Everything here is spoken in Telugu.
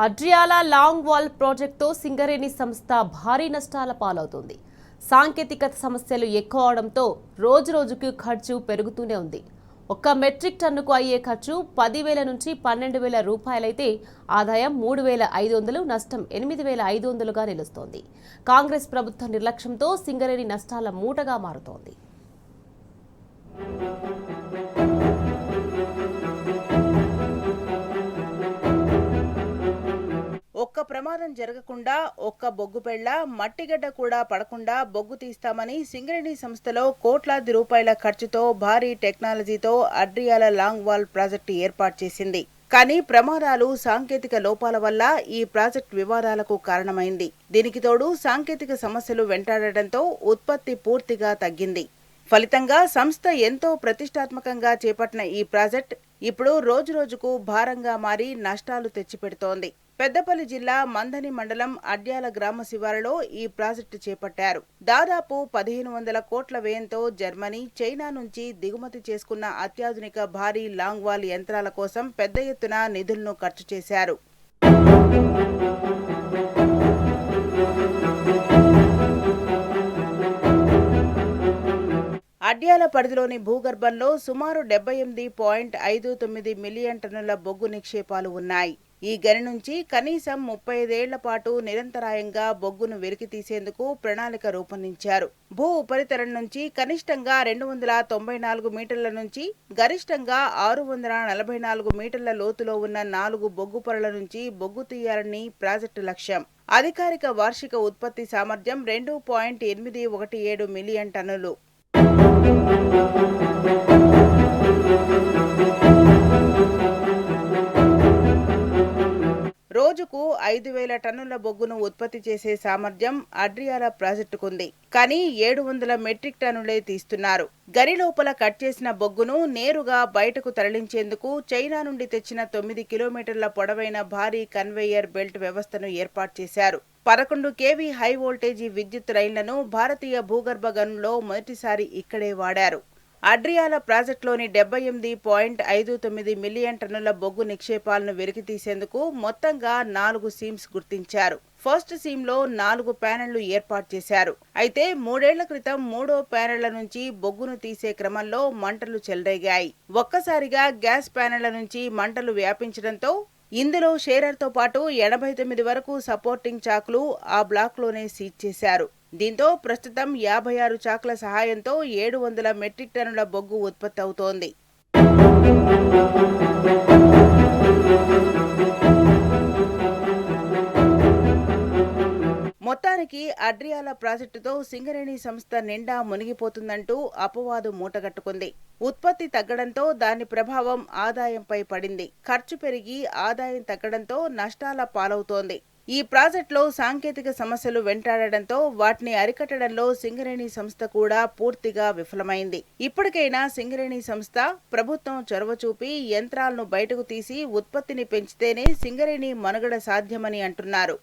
అడ్రియాల లాంగ్ వాల్ ప్రాజెక్టుతో సింగరేణి సంస్థ భారీ నష్టాల పాలవుతుంది. సాంకేతికత సమస్యలు ఎక్కువ అవడంతో రోజురోజుకు ఖర్చు పెరుగుతూనే ఉంది. ఒక్క మెట్రిక్ టన్నుకు అయ్యే ఖర్చు 10,000 నుంచి 12,000 రూపాయలైతే ఆదాయం 3,500, నష్టం 8,500గా నిలుస్తోంది. కాంగ్రెస్ ప్రభుత్వ నిర్లక్ష్యంతో సింగరేణి నష్టాల మూటగా మారుతోంది. ఒక్క ప్రమాదం జరగకుండా ఒక్క బొగ్గు పెళ్ల మట్టిగడ్డ కూడా పడకుండా బొగ్గు తీస్తామని సింగరేణి సంస్థలో కోట్లాది రూపాయల ఖర్చుతో భారీ టెక్నాలజీతో అడ్రియాల లాంగ్ వాల్ ప్రాజెక్టు ఏర్పాటు చేసింది. కానీ ప్రమాదాలు, సాంకేతిక లోపాల వల్ల ఈ ప్రాజెక్టు వివాదాలకు కారణమైంది. దీనికి తోడు సాంకేతిక సమస్యలు వెంటాడటంతో ఉత్పత్తి పూర్తిగా తగ్గింది. ఫలితంగా సంస్థ ఎంతో ప్రతిష్టాత్మకంగా చేపట్టిన ఈ ప్రాజెక్ట్ ఇప్పుడు రోజురోజుకు భారంగా మారి నష్టాలు తెచ్చిపెడుతోంది. పెద్దపల్లి జిల్లా మంథని మండలం అడ్యాల గ్రామ శివారులో ఈ ప్రాజెక్టు చేపట్టారు. దాదాపు 1,500 కోట్ల వ్యయంతో జర్మనీ, చైనా నుంచి దిగుమతి చేసుకున్న అత్యాధునిక భారీ లాంగ్ వాల్ యంత్రాల కోసం పెద్ద ఎత్తున నిధులను ఖర్చు చేశారు. అడ్యాల పరిధిలోని భూగర్భంలో సుమారు 78.59 మిలియన్ టన్నుల బొగ్గు నిక్షేపాలు ఉన్నాయి. ఈ గని నుంచి కనీసం 35 ఏళ్ల పాటు నిరంతరాయంగా బొగ్గును వెలికి తీసేందుకు ప్రణాళిక రూపొందించారు. భూ ఉపరితలం నుంచి కనిష్టంగా 294 మీటర్ల నుంచి గరిష్టంగా 644 మీటర్ల లోతులో ఉన్న 4 బొగ్గు పొరల నుంచి బొగ్గు తీయాలని ప్రాజెక్టు లక్ష్యం. అధికారిక వార్షిక ఉత్పత్తి సామర్థ్యం 2.817 మిలియన్ టన్నులు. రోజుకు 5,000 టన్నుల బొగ్గును ఉత్పత్తి చేసే సామర్థ్యం అడ్రియాల ప్రాజెక్టుకుంది. కానీ 700 మెట్రిక్ టన్నులే తీస్తున్నారు. గని లోపల కట్ చేసిన బొగ్గును నేరుగా బయటకు తరలించేందుకు చైనా నుండి తెచ్చిన 9 కిలోమీటర్ల పొడవైన భారీ కన్వేయర్ బెల్ట్ వ్యవస్థను ఏర్పాటు చేశారు. 11 kV హై వోల్టేజీ విద్యుత్ రైళ్లను భారతీయ భూగర్భ గనుల్లో మొదటిసారి ఇక్కడే వాడారు. అడ్రియాల ప్రాజెక్టులోని 78.59 మిలియన్ టన్నుల బొగ్గు నిక్షేపాలను వెలికితీసేందుకు మొత్తంగా 4 సీమ్స్ గుర్తించారు. ఫస్ట్ సీమ్లో 4 ప్యానెళ్లు ఏర్పాటు చేశారు. అయితే 3 ఏళ్ల క్రితం 3వ ప్యానెళ్ల నుంచి బొగ్గును తీసే క్రమంలో మంటలు చెలరేగాయి. ఒక్కసారిగా గ్యాస్ ప్యానెళ్ల నుంచి మంటలు వ్యాపించడంతో ఇందులో షేరర్తో పాటు 89 వరకు సపోర్టింగ్ చాకులు ఆ బ్లాక్లోనే సీజ్ చేశారు. దీంతో ప్రస్తుతం 56 చాకుల సహాయంతో 700 మెట్రిక్ టన్నుల బొగ్గు ఉత్పత్తి అవుతోంది. మొత్తానికి అడ్రియాల ప్రాజెక్టుతో సింగరేణి సంస్థ నిండా మునిగిపోతుందంటూ అపవాదు మూటగట్టుకుంది. ఉత్పత్తి తగ్గడంతో దాని ప్రభావం ఆదాయంపై పడింది. ఖర్చు పెరిగి ఆదాయం తగ్గడంతో నష్టాల పాలవుతోంది. ఈ ప్రాజెక్టులో సాంకేతిక సమస్యలు వెంటాడడంతో వాటిని అరికట్టడంలో సింగరేణి సంస్థ కూడా పూర్తిగా విఫలమైంది. ఇప్పటికైనా సింగరేణి సంస్థ, ప్రభుత్వం చొరవ చూపి యంత్రాలను బయటకు తీసి ఉత్పత్తిని పెంచితేనే సింగరేణి మనుగడ సాధ్యమని అంటున్నారు.